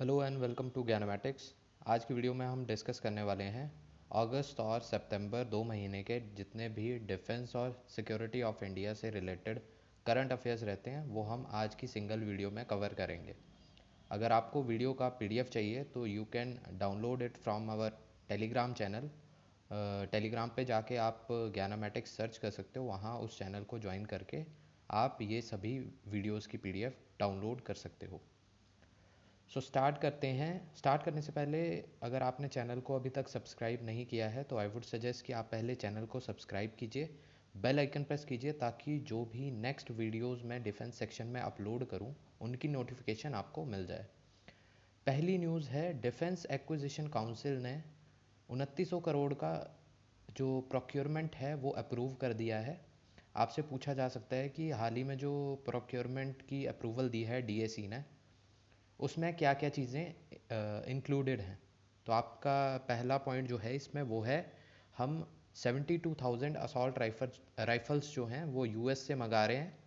Hello and welcome to Gyanmatics. आज की video में हम डिस्कस करने वाले हैं अगस्त और सितंबर 2 महीने के जितने भी डिफेंस और सिक्योरिटी ऑफ इंडिया से रिलेटेड करंट अफेयर्स रहते हैं वो हम आज की सिंगल वीडियो में कवर करेंगे। अगर आपको वीडियो का पीडीएफ चाहिए तो you can download it from our Telegram channel. Telegram पे जाके आप ज्ञानमैटिक्स सर्च कर सकते हो, वहाँ उस चैनल को ज्वाइन करके आप ये सभी वीडियोज़ की पीडीएफ डाउनलोड कर सकते हो। स्टार्ट करते हैं। स्टार्ट करने से पहले अगर आपने चैनल को अभी तक सब्सक्राइब नहीं किया है तो आई वुड सजेस्ट कि आप पहले चैनल को सब्सक्राइब कीजिए, बेल आइकन प्रेस कीजिए ताकि जो भी नेक्स्ट वीडियोस मैं डिफेंस सेक्शन में अपलोड करूं उनकी नोटिफिकेशन आपको मिल जाए। पहली न्यूज़ है, डिफेंस एक्विजिशन काउंसिल ने 2900 करोड़ का जो प्रोक्योरमेंट है वो अप्रूव कर दिया है। आपसे पूछा जा सकता है कि हाल ही में जो प्रोक्योरमेंट की अप्रूवल दी है डीएसी ने, उसमें क्या क्या चीज़ें इंक्लूडेड हैं। तो आपका पहला पॉइंट जो है इसमें वो है, हम 72,000 असॉल्ट राइफल्स जो हैं वो यूएस से मंगा रहे हैं।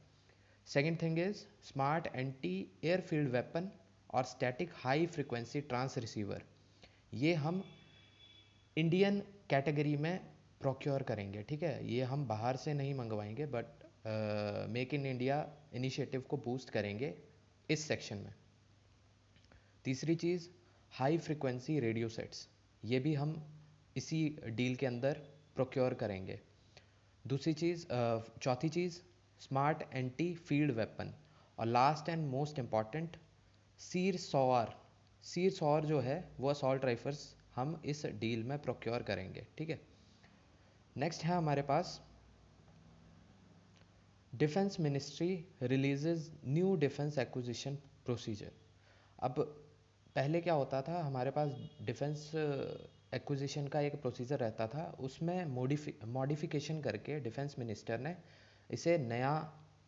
Second thing is smart anti airfield weapon और static high frequency trans receiver, ये हम इंडियन कैटेगरी में प्रोक्योर करेंगे। ठीक है, ये हम बाहर से नहीं मंगवाएंगे but make in India initiative को बूस्ट करेंगे इस सेक्शन में। तीसरी चीज़, हाई फ्रिक्वेंसी रेडियो सेट्स, ये भी हम इसी डील के अंदर प्रोक्योर करेंगे। दूसरी चीज़ चौथी चीज़, स्मार्ट एंटी फील्ड वेपन। और लास्ट एंड मोस्ट इम्पॉर्टेंट, सीर सौर जो है वो असॉल्ट राइफल्स हम इस डील में प्रोक्योर करेंगे। ठीक है, नेक्स्ट है हमारे पास, defence ministry releases new defence acquisition procedure. अब पहले क्या होता था, हमारे पास डिफेंस एक्विजिशन का एक प्रोसीजर रहता था, उसमें मॉडिफिकेशन करके डिफेंस मिनिस्टर ने इसे नया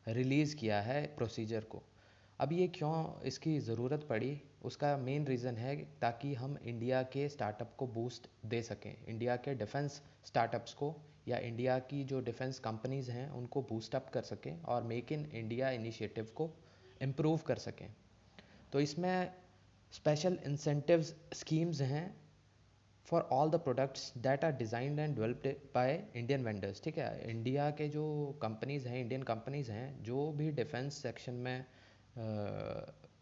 रिलीज़ किया है प्रोसीजर को। अब ये क्यों इसकी ज़रूरत पड़ी, उसका मेन रीज़न है ताकि हम इंडिया के स्टार्टअप को बूस्ट दे सकें, इंडिया के डिफेंस स्टार्टअप्स को या इंडिया की जो डिफेंस कंपनीज़ हैं उनको बूस्ट अप कर सकें और मेक इन इंडिया इनिशिएटिव को इम्प्रूव कर सकें। तो इसमें स्पेशल इंसेंटिव्स स्कीम्स हैं for all the products that are designed and developed by Indian vendors. ठीक है, इंडिया के जो कंपनीज़ हैं, इंडियन कंपनीज़ हैं जो भी डिफेंस सेक्शन में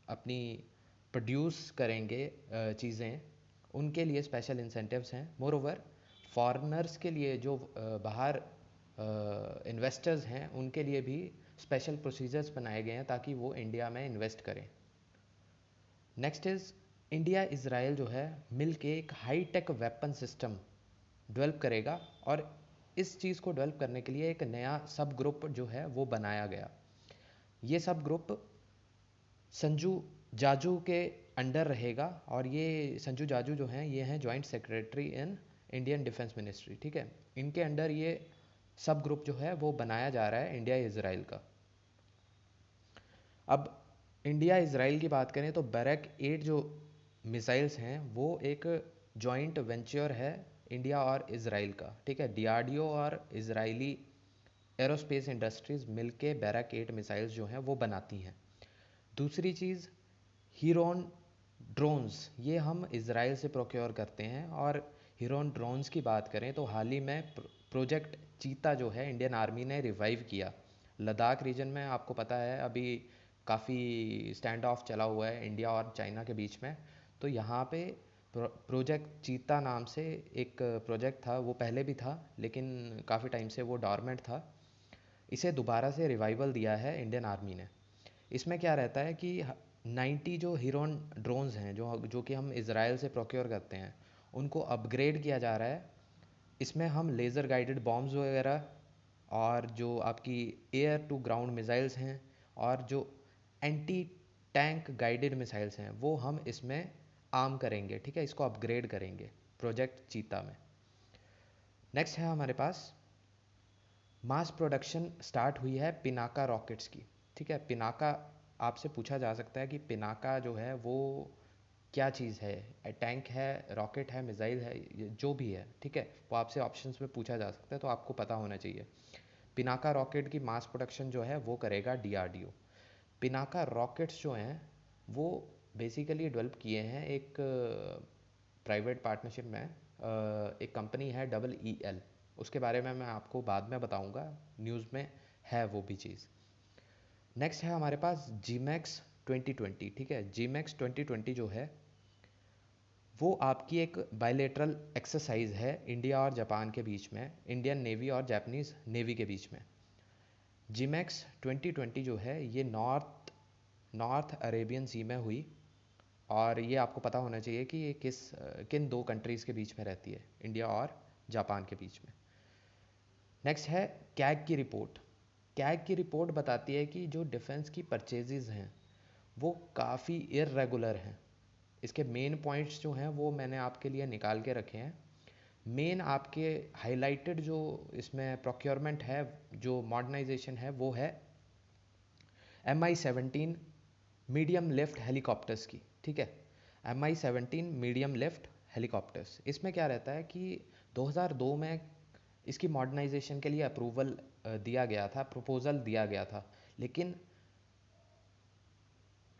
अपनी प्रोड्यूस करेंगे चीज़ें, उनके लिए स्पेशल इंसेंटिव्स हैं। मोर ओवर फॉरेनर्स के लिए जो बाहर इन्वेस्टर्स हैं उनके लिए भी स्पेशल प्रोसीजर्स बनाए गए हैं ताकि वो इंडिया में इन्वेस्ट करें। नेक्स्ट इज़, इंडिया इज़राइल जो है मिल के एक high tech weapon system develop करेगा और इस चीज़ को डेवलप करने के लिए एक नया सब ग्रुप जो है वो बनाया गया। ये सब ग्रुप संजू जाजू के अंडर रहेगा और ये संजू जाजू जो हैं ये हैं joint secretary in Indian defence ministry. ठीक है, इनके अंडर ये सब ग्रुप जो है वो बनाया जा रहा है इंडिया इज़राइल का। अब इंडिया इज़राइल की बात करें तो बैरक 8 जो मिसाइल्स हैं वो एक जॉइंट वेंचर है इंडिया और इज़राइल का। ठीक है, डीआरडीओ और इज़राइली एरोस्पेस इंडस्ट्रीज़ मिलके बैरक 8 मिसाइल्स जो हैं वो बनाती हैं। दूसरी चीज़, हीरोन ड्रोन्स, ये हम इज़राइल से प्रोक्योर करते हैं। और हीरोन ड्रोन्स की बात करें तो हाल ही में प्रोजेक्ट चीता जो है इंडियन आर्मी ने रिवाइव किया। लद्दाख रीजन में आपको पता है अभी काफ़ी स्टैंड ऑफ चला हुआ है इंडिया और चाइना के बीच में, तो यहाँ पे प्रोजेक्ट चीता नाम से एक प्रोजेक्ट था, वो पहले भी था लेकिन काफ़ी टाइम से वो डॉर्मेंट था। इसे दोबारा से रिवाइवल दिया है इंडियन आर्मी ने। इसमें क्या रहता है कि 90 जो हीरोन ड्रोन्स हैं जो कि हम इज़राइल से प्रोक्योर करते हैं उनको अपग्रेड किया जा रहा है। इसमें हम लेज़र गाइडेड बॉम्ब्स वगैरह और जो आपकी एयर टू ग्राउंड मिसाइल्स हैं और जो एंटी टैंक गाइडेड मिसाइल्स हैं वो हम इसमें आर्म करेंगे। ठीक है, इसको अपग्रेड करेंगे प्रोजेक्ट चीता में। नेक्स्ट है हमारे पास, मास प्रोडक्शन स्टार्ट हुई है पिनाका रॉकेट्स की। ठीक है, पिनाका, आपसे पूछा जा सकता है कि पिनाका जो है वो क्या चीज़ है, टैंक है, रॉकेट है, मिसाइल है, जो भी है। ठीक है, वो आपसे ऑप्शंस में पूछा जा सकता है तो आपको पता होना चाहिए। पिनाका रॉकेट की मास प्रोडक्शन जो है वो करेगा डीआरडीओ। पिनाका रॉकेट्स जो हैं वो बेसिकली डेवलप किए हैं एक प्राइवेट पार्टनरशिप में। एक कंपनी है EEL, उसके बारे में मैं आपको बाद में बताऊंगा, न्यूज़ में है वो भी चीज़। नेक्स्ट है हमारे पास GMAX 2020, ठीक है। GMAX 2020 जो है वो आपकी एक बायलेटरल एक्सरसाइज है इंडिया और जापान के बीच में, इंडियन नेवी और जापानीज़ नेवी के बीच में। GMAX 2020 जो है ये नॉर्थ अरेबियन सी में हुई, और ये आपको पता होना चाहिए कि ये किन दो कंट्रीज़ के बीच में रहती है, इंडिया और जापान के बीच में। नेक्स्ट है कैग की रिपोर्ट। कैग की रिपोर्ट बताती है कि जो डिफेंस की परचेजेज़ हैं वो काफ़ी इर्रेगुलर हैं। इसके मेन पॉइंट्स जो हैं वो मैंने आपके लिए निकाल के रखे हैं। मेन आपके हाईलाइटेड जो इसमें प्रोक्योरमेंट है, जो मॉडर्नाइजेशन है, वो है MI-17 मीडियम लिफ्ट हेलीकॉप्टर्स की, ठीक है। MI-17 मीडियम लिफ्ट हेलीकॉप्टर्स, इसमें क्या रहता है कि 2002 में इसकी मॉडर्नाइजेशन के लिए अप्रूवल दिया गया था, प्रपोजल दिया गया था, लेकिन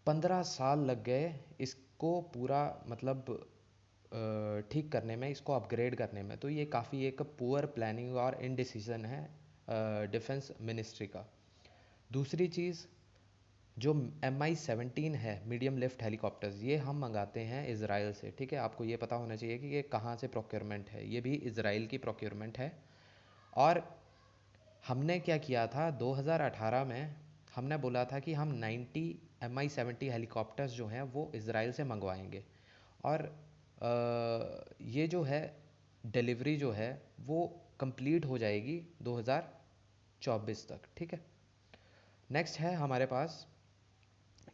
15 साल लग गए इसको पूरा मतलब ठीक करने में, इसको अपग्रेड करने में। तो ये काफ़ी एक पुअर प्लानिंग और इनडिसीजन है डिफेंस मिनिस्ट्री का। दूसरी चीज़, जो MI-17 है मीडियम लिफ्ट हेलीकॉप्टर्स, ये हम मंगाते हैं इज़राइल से, ठीक है। आपको ये पता होना चाहिए कि ये कहाँ से प्रोक्योरमेंट है, ये भी इज़राइल की प्रोक्योरमेंट है। और हमने क्या किया था 2018 में, हमने बोला था कि हम 90 MI-70 हेलीकॉप्टर्स जो हैं वो इज़राइल से मंगवाएंगे, और ये जो है डिलीवरी जो है वो कंप्लीट हो जाएगी 2024 तक, ठीक है। नेक्स्ट है हमारे पास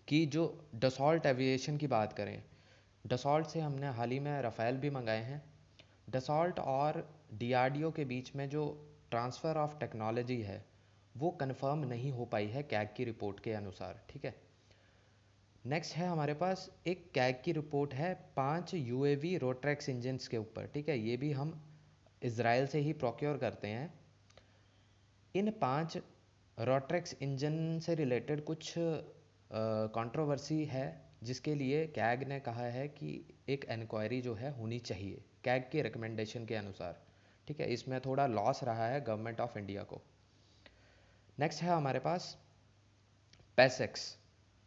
कि जो डसॉल्ट एविएशन की बात करें, डसॉल्ट से हमने हाल ही में राफ़ेल भी मंगाए हैं। डसॉल्ट और DRDO के बीच में जो ट्रांसफ़र ऑफ टेक्नोलॉजी है वो कंफर्म नहीं हो पाई है कैग की रिपोर्ट के अनुसार, ठीक है। नेक्स्ट है हमारे पास एक कैग की रिपोर्ट है 5 UAV रोट्रैक्स इंजन्स के ऊपर, ठीक है। ये भी हम इज़राइल से ही प्रोक्योर करते हैं। इन 5 रोट्रैक्स इंजन से रिलेटेड कुछ कंट्रोवर्सी है, जिसके लिए कैग ने कहा है कि एक इंक्वायरी जो है होनी चाहिए कैग के रिकमेंडेशन के अनुसार, ठीक है। इसमें थोड़ा लॉस रहा है गवर्नमेंट ऑफ इंडिया को। नेक्स्ट है हमारे पास पैसेक्स।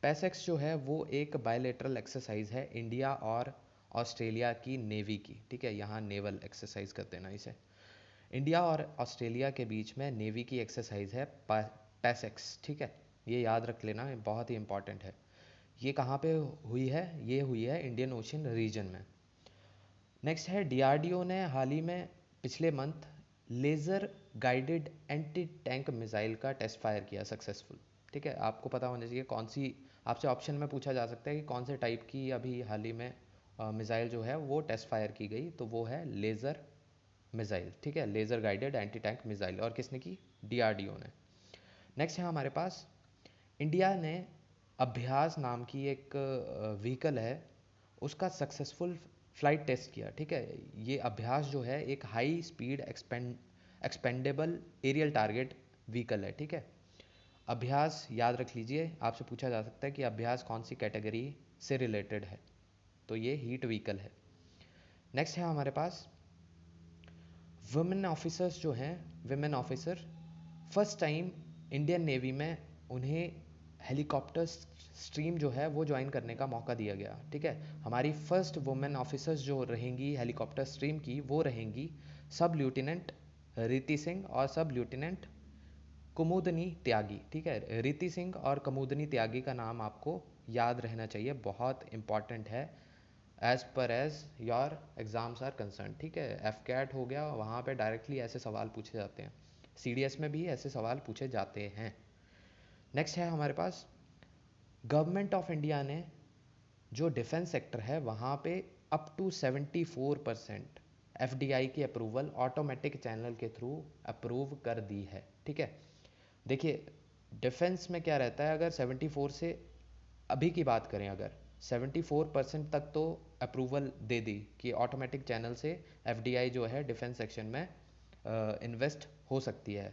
पैसेक्स जो है वो एक बायलेटरल एक्सरसाइज है इंडिया और ऑस्ट्रेलिया की नेवी की, ठीक है। यहाँ नेवल एक्सरसाइज करते ना इसे। इंडिया और ऑस्ट्रेलिया के बीच में नेवी की एक्सरसाइज है पैसेक्स, ठीक है। ये याद रख लेना, ये बहुत ही इंपॉर्टेंट है। ये कहाँ पे हुई है? ये हुई है इंडियन ओशन रीजन में। नेक्स्ट है DRDO ने हाल ही में पिछले month laser guided anti tank missile का टेस्ट फायर किया सक्सेसफुल, ठीक है। आपको पता होना चाहिए कौन सी, आपसे ऑप्शन में पूछा जा सकता है कि कौन से टाइप की अभी हाल ही में मिसाइल जो है वो टेस्ट फायर की गई, तो वो है लेज़र मिसाइल, ठीक है। Laser guided anti tank missile, और किसने की? DRDO ने। नेक्स्ट है हमारे पास इंडिया ने अभ्यास नाम की एक व्हीकल है, उसका सक्सेसफुल फ्लाइट टेस्ट किया, ठीक है। ये अभ्यास जो है एक high speed expendable aerial target vehicle है, ठीक है। अभ्यास याद रख लीजिए, आपसे पूछा जा सकता है कि अभ्यास कौन सी कैटेगरी से रिलेटेड है, तो ये हीट व्हीकल है। नेक्स्ट है हमारे पास वुमेन ऑफिसर्स जो हैं, women officer first time Indian navy में उन्हें हेलीकॉप्टर स्ट्रीम जो है वो ज्वाइन करने का मौका दिया गया, ठीक है। हमारी फर्स्ट वुमेन ऑफिसर्स जो रहेंगी हेलीकॉप्टर स्ट्रीम की, वो रहेंगी सब लेफ्टिनेंट रीति सिंह और सब लेफ्टिनेंट कुमुदनी त्यागी, ठीक है। रीति सिंह और कुमुदनी त्यागी का नाम आपको याद रहना चाहिए, बहुत इंपॉर्टेंट है as per as your exams are concern, ठीक है। FCAT हो गया, वहाँ पे डायरेक्टली ऐसे सवाल पूछे जाते हैं, CDS में भी ऐसे सवाल पूछे जाते हैं। नेक्स्ट है हमारे पास गवर्नमेंट ऑफ इंडिया ने जो डिफेंस सेक्टर है वहाँ पे अप टू 74% FDI की अप्रूवल ऑटोमेटिक चैनल के थ्रू अप्रूव कर दी है, ठीक है। देखिए डिफेंस में क्या रहता है, अगर 74 से अभी की बात करें, अगर 74% तक तो अप्रूवल दे दी कि ऑटोमेटिक चैनल से FDI जो है डिफेंस सेक्शन में इन्वेस्ट हो सकती है,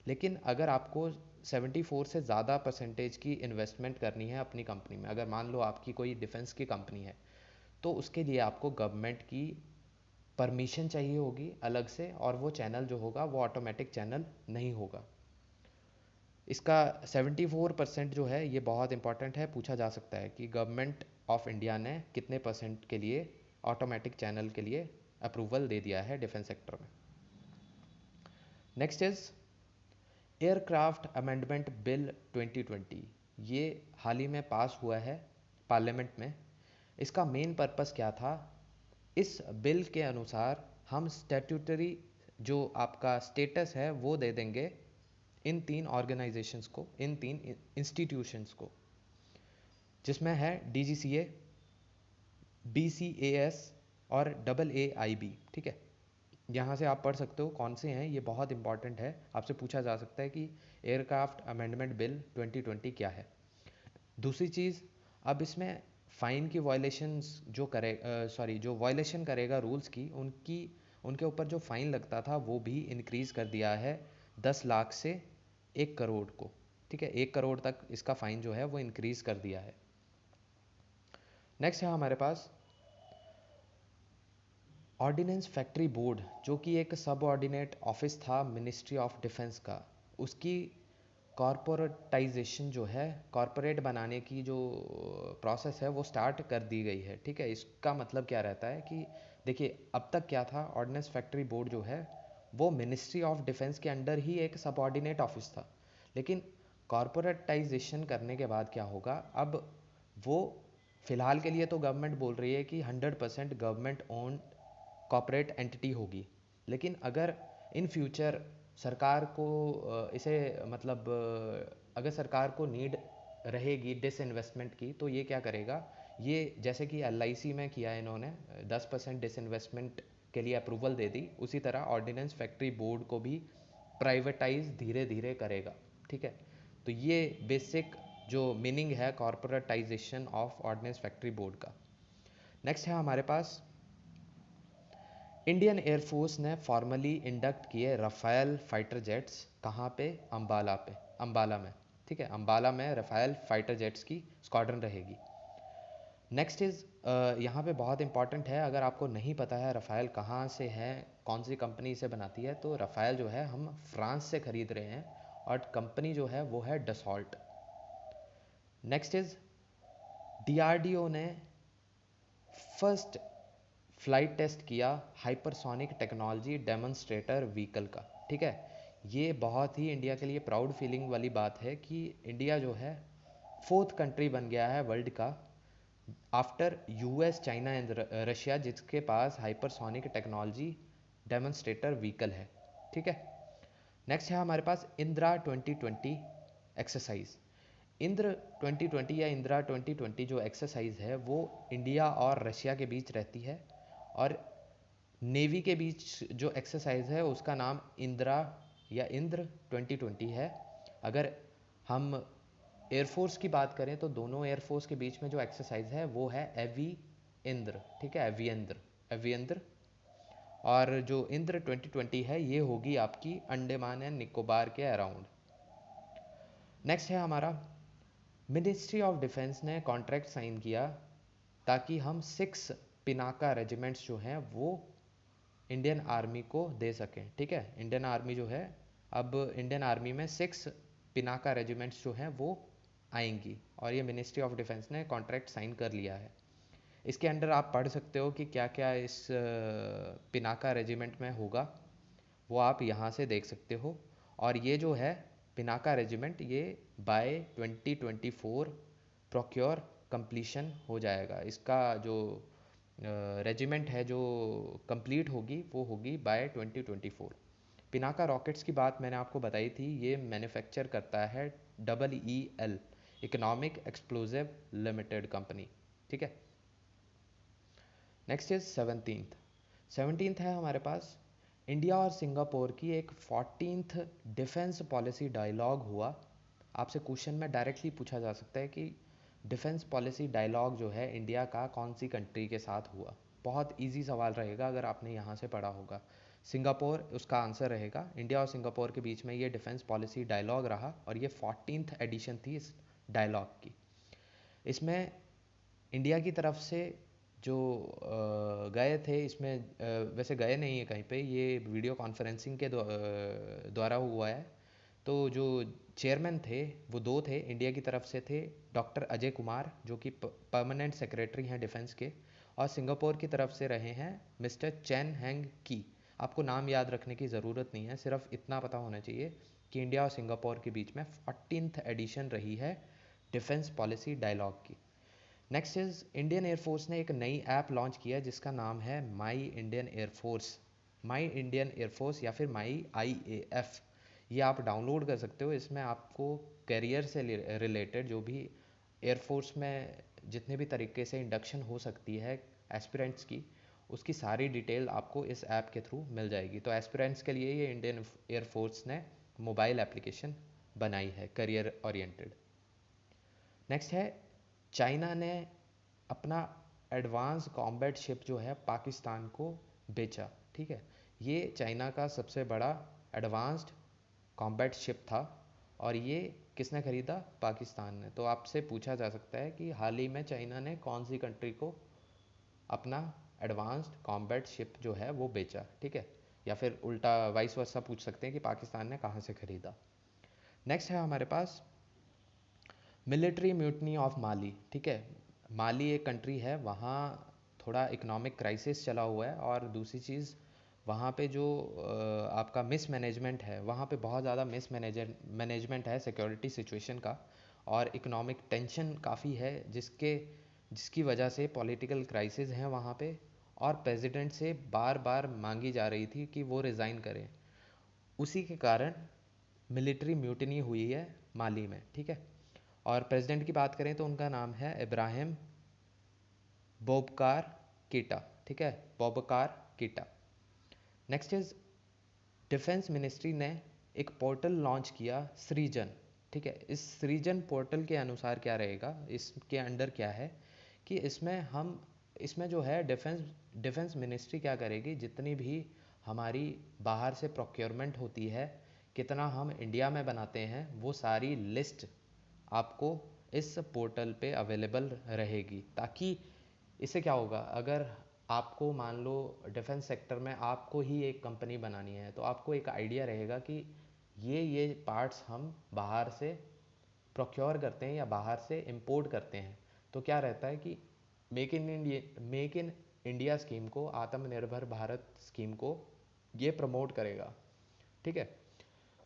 लेकिन अगर आपको 74 से ज़्यादा परसेंटेज की इन्वेस्टमेंट करनी है अपनी कंपनी में। अगर मान लो आपकी कोई डिफेंस की कंपनी है तो उसके लिए आपको गवर्नमेंट की परमिशन चाहिए होगी अलग से, और वो चैनल जो होगा वो ऑटोमेटिक चैनल नहीं होगा। इसका 74% जो है ये बहुत इंपॉर्टेंट है, पूछा जा सकता है कि गवर्नमेंट ऑफ इंडिया ने कितने परसेंट के लिए ऑटोमेटिक चैनल के लिए अप्रूवल दे दिया है डिफेंस सेक्टर में। Next is aircraft amendment bill 2020। ये हाल ही में पास हुआ है पार्लियामेंट में। इसका मेन पर्पस क्या था? इस बिल के अनुसार हम स्टैट्यूटरी जो आपका स्टेटस है वो दे देंगे इन 3 ऑर्गेनाइजेशंस को, इन 3 इंस्टीट्यूशंस को, जिसमें है DGCA, BCAS और AAIB। ठीक है, यहाँ से आप पढ़ सकते हो कौन से हैं, ये बहुत इंपॉर्टेंट है। आपसे पूछा जा सकता है कि एयरक्राफ्ट अमेंडमेंट बिल 2020 क्या है। दूसरी चीज़, अब इसमें फ़ाइन की वायलेशंस जो वायलेशन करेगा रूल्स की, उनके ऊपर जो फ़ाइन लगता था वो भी इंक्रीज़ कर दिया है 10 लाख से 1 करोड़ को। ठीक है, 1 करोड़ तक इसका फ़ाइन जो है वो इंक्रीज़ कर दिया है। नेक्स्ट है हमारे पास ऑर्डिनेंस फैक्ट्री बोर्ड, जो कि एक सब ऑर्डिनेट ऑफिस था मिनिस्ट्री ऑफ डिफेंस का। उसकी कॉरपोरेटाइजेशन जो है, कॉरपोरेट बनाने की जो प्रोसेस है वो स्टार्ट कर दी गई है। ठीक है, इसका मतलब क्या रहता है कि देखिए अब तक क्या था, ऑर्डिनेंस फैक्ट्री बोर्ड जो है वो मिनिस्ट्री ऑफ डिफेंस के अंडर ही एक सब ऑर्डिनेट ऑफिस था। लेकिन कॉरपोरेटाइजेशन करने के बाद क्या होगा, अब वो फ़िलहाल के लिए तो गवर्नमेंट बोल रही है कि 100% गवर्नमेंट ओन्ड कॉर्पोरेट एंटिटी होगी। लेकिन अगर इन फ्यूचर सरकार को अगर सरकार को नीड रहेगी डिसइन्वेस्टमेंट की, तो ये क्या करेगा, ये जैसे कि LIC में किया है इन्होंने, 10% डिसइन्वेस्टमेंट के लिए अप्रूवल दे दी, उसी तरह ऑर्डिनेंस फैक्ट्री बोर्ड को भी प्राइवेटाइज धीरे धीरे करेगा। ठीक है, तो ये बेसिक जो मीनिंग है corporatisation of ordnance factory board का। नेक्स्ट है हमारे पास इंडियन एयरफोर्स ने फॉर्मली इंडक्ट किए रफ़ाएल फाइटर जेट्स। कहाँ पे? अंबाला में। ठीक है, अंबाला में रफ़ाएल फाइटर जेट्स की स्क्वाड्रन रहेगी। नेक्स्ट इज़ यहाँ पे बहुत इंपॉर्टेंट है, अगर आपको नहीं पता है रफ़ाएल कहाँ से है, कौन सी कंपनी इसे बनाती है, तो रफ़ाएल जो है हम फ्रांस से ख़रीद रहे हैं और कंपनी जो है वो है डसॉल्ट। नेक्स्ट इज़ DRDO ने फर्स्ट फ्लाइट टेस्ट किया हाइपरसोनिक टेक्नोलॉजी डेमोन्स्ट्रेटर व्हीकल का। ठीक है, ये बहुत ही इंडिया के लिए प्राउड फीलिंग वाली बात है कि इंडिया जो है 4th कंट्री बन गया है वर्ल्ड का after US, China and Russia, जिसके पास हाइपरसोनिक टेक्नोलॉजी डेमोन्स्ट्रेटर व्हीकल है। ठीक है, नेक्स्ट है हमारे पास इंदिरा 2020 एक्सरसाइज। इंद्र 2020 या इंदिरा 2020 जो एक्सरसाइज है वो इंडिया और रशिया के बीच रहती है, और नेवी के बीच जो एक्सरसाइज है उसका नाम इंदिरा या इंद्र 2020 है। अगर हम एयरफोर्स की बात करें तो दोनों एयरफोर्स के बीच में जो एक्सरसाइज है वो है एवी इंद्र। ठीक है, एवियंद्र। और जो इंद्र 2020 है ये होगी आपकी अंडमान एंड निकोबार के अराउंड। नेक्स्ट है हमारा मिनिस्ट्री ऑफ डिफेंस ने कॉन्ट्रैक्ट साइन किया ताकि हम 6 पिनाका रेजिमेंट्स जो हैं वो इंडियन आर्मी को दे सकें। ठीक है, इंडियन आर्मी जो है, अब इंडियन आर्मी में 6 पिनाका रेजिमेंट्स जो हैं वो आएंगी, और ये मिनिस्ट्री ऑफ डिफेंस ने कॉन्ट्रैक्ट साइन कर लिया है। इसके अंडर आप पढ़ सकते हो कि क्या क्या इस पिनाका रेजिमेंट में होगा, वो आप यहाँ से देख सकते हो। और ये जो है पिनाका रेजिमेंट ये बाय 2024 प्रोक्योर कंप्लीशन हो जाएगा। इसका जो रेजिमेंट है जो कंप्लीट होगी वो होगी बाय 2024। पिनाका रॉकेट्स की बात मैंने आपको बताई थी, ये मैन्युफैक्चर करता है EEL, economic explosive limited company. ठीक है, नेक्स्ट इज 17th है हमारे पास इंडिया और सिंगापुर की एक 14th डिफेंस पॉलिसी डायलॉग हुआ। आपसे क्वेश्चन में डायरेक्टली पूछा जा सकता है कि डिफेंस पॉलिसी डायलॉग जो है इंडिया का कौन सी कंट्री के साथ हुआ। बहुत इजी सवाल रहेगा अगर आपने यहाँ से पढ़ा होगा। सिंगापुर उसका आंसर रहेगा। इंडिया और सिंगापुर के बीच में ये डिफेंस पॉलिसी डायलॉग रहा और ये 14th एडिशन थी इस डायलॉग की। इसमें इंडिया की तरफ से जो गए थे, इसमें वैसे गए नहीं है कहीं पे, ये वीडियो कॉन्फ्रेंसिंग के द्वारा हुआ है। तो जो चेयरमैन थे वो दो थे। इंडिया की तरफ से थे डॉक्टर अजय कुमार जो कि परमानेंट सेक्रेटरी हैं डिफेंस के, और सिंगापुर की तरफ से रहे हैं मिस्टर चैन हैंग की। आपको नाम याद रखने की ज़रूरत नहीं है, सिर्फ इतना पता होना चाहिए कि इंडिया और सिंगापुर के बीच में 14th एडिशन रही है डिफेंस पॉलिसी डायलॉग की। नेक्स्ट इज इंडियन एयरफोर्स ने एक नई ऐप लॉन्च किया जिसका नाम है my Indian air force. My Indian air force या फिर माई IAF, ये आप डाउनलोड कर सकते हो। इसमें आपको करियर से रिलेटेड जो भी एयरफोर्स में जितने भी तरीके से इंडक्शन हो सकती है एस्पिरेंट्स की, उसकी सारी डिटेल आपको इस ऐप के थ्रू मिल जाएगी। तो एस्पिरेंट्स के लिए ये इंडियन एयरफोर्स ने मोबाइल एप्लीकेशन बनाई है करियर ओरिएंटेड। नेक्स्ट है चाइना ने अपना एडवांस कॉम्बैट शिप जो है पाकिस्तान को बेचा। ठीक है, ये चाइना का सबसे बड़ा एडवांस्ड कॉम्बैट शिप था और ये किसने खरीदा? पाकिस्तान ने। तो आपसे पूछा जा सकता है कि हाल ही में चाइना ने कौन सी कंट्री को अपना एडवांस्ड कॉम्बैट शिप जो है वो बेचा। ठीक है, या फिर उल्टा वाइस वर्सा पूछ सकते हैं कि पाकिस्तान ने कहाँ से खरीदा। नेक्स्ट है हमारे पास मिलिट्री म्यूटनी ऑफ माली। ठीक है, माली एक कंट्री है, वहाँ थोड़ा इकोनॉमिक क्राइसिस चला हुआ है, और दूसरी चीज़ वहाँ पे जो आपका मिस मैनेजमेंट है, वहाँ पे बहुत ज़्यादा मिस मैनेजमेंट है सिक्योरिटी सिचुएशन का, और इकोनॉमिक टेंशन काफ़ी है जिसकी वजह से पॉलिटिकल क्राइसिस हैं वहाँ पे, और प्रेसिडेंट से बार बार मांगी जा रही थी कि वो रिज़ाइन करें। उसी के कारण मिलिट्री म्यूटनी हुई है माली में। ठीक है, और प्रेसिडेंट की बात करें तो उनका नाम है इब्राहिम बोबकार कीटा। ठीक है, बोबकार कीटा। नेक्स्ट इज डिफेंस मिनिस्ट्री ने एक पोर्टल लॉन्च किया सृजन। ठीक है, इस सृजन पोर्टल के अनुसार क्या रहेगा, इसके अंडर क्या है कि इसमें जो है डिफेंस मिनिस्ट्री क्या करेगी, जितनी भी हमारी बाहर से प्रोक्योरमेंट होती है, कितना हम इंडिया में बनाते हैं, वो सारी लिस्ट आपको इस पोर्टल पे अवेलेबल रहेगी। ताकि इससे क्या होगा, अगर आपको मान लो डिफेंस सेक्टर में आपको ही एक कंपनी बनानी है, तो आपको एक आइडिया रहेगा कि ये पार्ट्स हम बाहर से प्रोक्योर करते हैं या बाहर से इंपोर्ट करते हैं। तो क्या रहता है कि मेक इन इंडिया स्कीम को, आत्मनिर्भर भारत स्कीम को ये प्रमोट करेगा। ठीक है,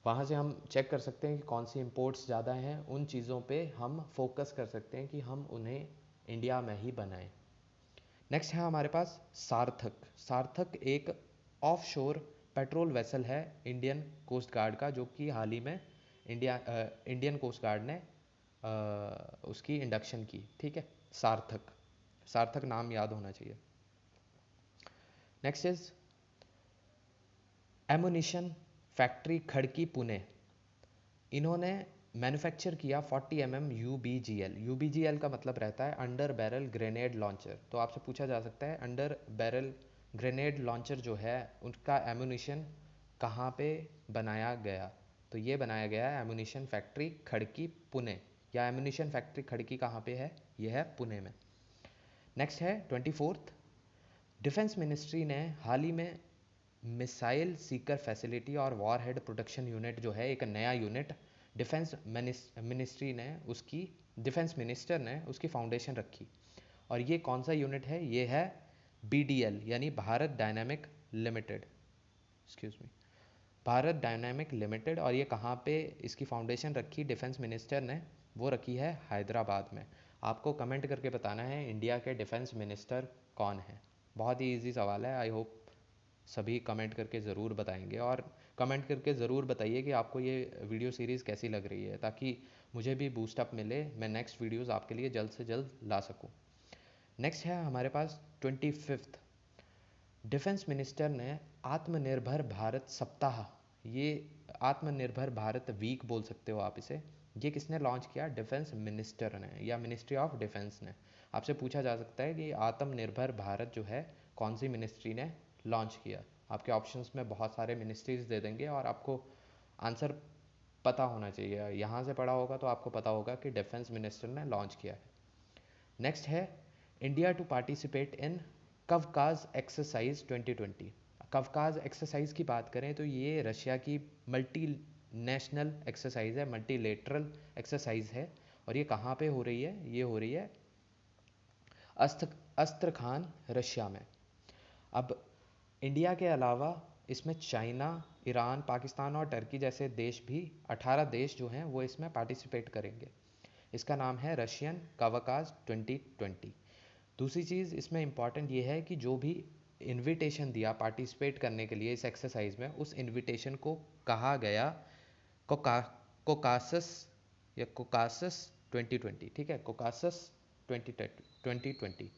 वहाँ से हम चेक कर सकते हैं कि कौन सी इंपोर्ट्स ज़्यादा हैं, उन चीज़ों पे हम फोकस कर सकते हैं कि हम उन्हें इंडिया में ही बनाएं। नेक्स्ट है हमारे पास सार्थक। सार्थक एक ऑफशोर पेट्रोल वेसल है इंडियन कोस्ट गार्ड का, जो कि हाल ही में इंडियन कोस्ट गार्ड ने उसकी इंडक्शन की। ठीक है, सार्थक, सार्थक नाम याद होना चाहिए। नेक्स्ट इज एमुनिशन फैक्ट्री खड़की पुणे। इन्होंने मैन्युफैक्चर किया 40 mm UBGL। UBGL का मतलब रहता है अंडर बैरल ग्रेनेड लॉन्चर। तो आपसे पूछा जा सकता है अंडर बैरल ग्रेनेड लॉन्चर जो है उनका एमुनिशन कहाँ पे बनाया गया? तो ये बनाया गया है एमुनिशन फैक्ट्री खड़की पुणे, या एमुनिशन फैक्ट्री खड़की कहाँ पे है? ये है पुणे में। नेक्स्ट है 24th, डिफेंस मिनिस्ट्री ने हाल ही में मिसाइल सीकर फैसिलिटी और वॉर हेड प्रोटेक्शन यूनिट जो है एक नया यूनिट डिफेंस मिनिस्टर ने उसकी फाउंडेशन रखी। और ये कौन सा यूनिट है? ये है BDL यानी Bharat dynamic limited, Bharat dynamic limited. और ये कहाँ पे इसकी फाउंडेशन रखी डिफेंस मिनिस्टर ने? वो रखी है हैदराबाद में। आपको कमेंट करके बताना है इंडिया के डिफेंस मिनिस्टर कौन है। बहुत ही इजी सवाल है, आई होप सभी कमेंट करके ज़रूर बताएंगे, और कमेंट करके ज़रूर बताइए कि आपको ये वीडियो सीरीज़ कैसी लग रही है, ताकि मुझे भी बूस्टअप मिले, मैं नेक्स्ट वीडियोज़ आपके लिए जल्द से जल्द ला सकूँ। नेक्स्ट है हमारे पास 25th, डिफेंस मिनिस्टर ने आत्मनिर्भर भारत सप्ताह, ये आत्मनिर्भर भारत वीक बोल सकते हो आप इसे, ये किसने लॉन्च किया? डिफेंस मिनिस्टर ने या मिनिस्ट्री ऑफ डिफेंस ने। आपसे पूछा जा सकता है कि आत्मनिर्भर भारत जो है कौन सी मिनिस्ट्री ने लॉन्च किया? आपके ऑप्शंस में बहुत सारे मिनिस्ट्रीज दे देंगे और आपको आंसर पता होना चाहिए। यहाँ से पढ़ा होगा तो आपको पता होगा कि डिफेंस मिनिस्टर ने लॉन्च किया है। नेक्स्ट है India to participate in Kavkaz exercise 2020। Kavkaz exercise की बात करें तो ये रशिया की मल्टी नेशनल एक्सरसाइज है, मल्टीलेटरल एक्सरसाइज है। और ये कहाँ पे हो रही है? ये हो रही है अस्त्रखान, रशिया में। अब इंडिया के अलावा इसमें चाइना, ईरान, पाकिस्तान और टर्की जैसे देश भी 18 देश जो हैं वो इसमें पार्टिसिपेट करेंगे। इसका नाम है रशियन कवकाज 2020। दूसरी चीज़ इसमें इम्पॉर्टेंट ये है कि जो भी इनविटेशन दिया पार्टिसिपेट करने के लिए इस एक्सरसाइज में, उस इनविटेशन को कहा गया कोका कोकासस या कोकासस 2020। ठीक है, कोकासस 2020।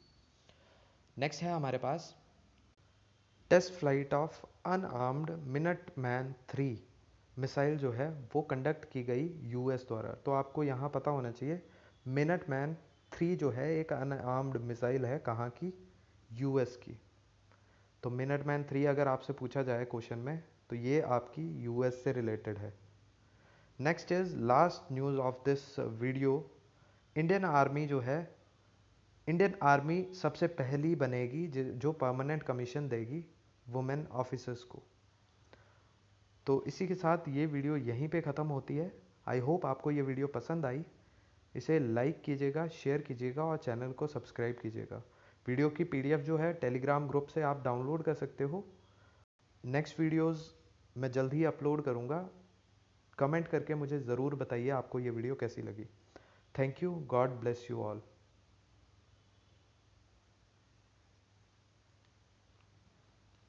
नेक्स्ट है हमारे पास test flight of unarmed Minuteman 3 missile जो है वो कंडक्ट की गई यूएस द्वारा। तो आपको यहाँ पता होना चाहिए मिनटमैन 3 जो है एक अनआर्म्ड मिसाइल है, कहाँ की? यूएस की। तो मिनटमैन 3 अगर आपसे पूछा जाए क्वेश्चन में तो ये आपकी यूएस से रिलेटेड है। Next is last news of this video. Indian army जो है, इंडियन आर्मी सबसे पहली बनेगी जो परमानेंट कमीशन देगी वुमेन ऑफिसर्स को। तो इसी के साथ ये वीडियो यहीं पे ख़त्म होती है। आई होप आपको ये वीडियो पसंद आई। इसे लाइक कीजिएगा, शेयर कीजिएगा और चैनल को सब्सक्राइब कीजिएगा। वीडियो की पीडीएफ जो है टेलीग्राम ग्रुप से आप डाउनलोड कर सकते हो। नेक्स्ट वीडियोस मैं जल्द ही अपलोड करूँगा। कमेंट करके मुझे ज़रूर बताइए आपको ये वीडियो कैसी लगी। Thank you, God bless you all.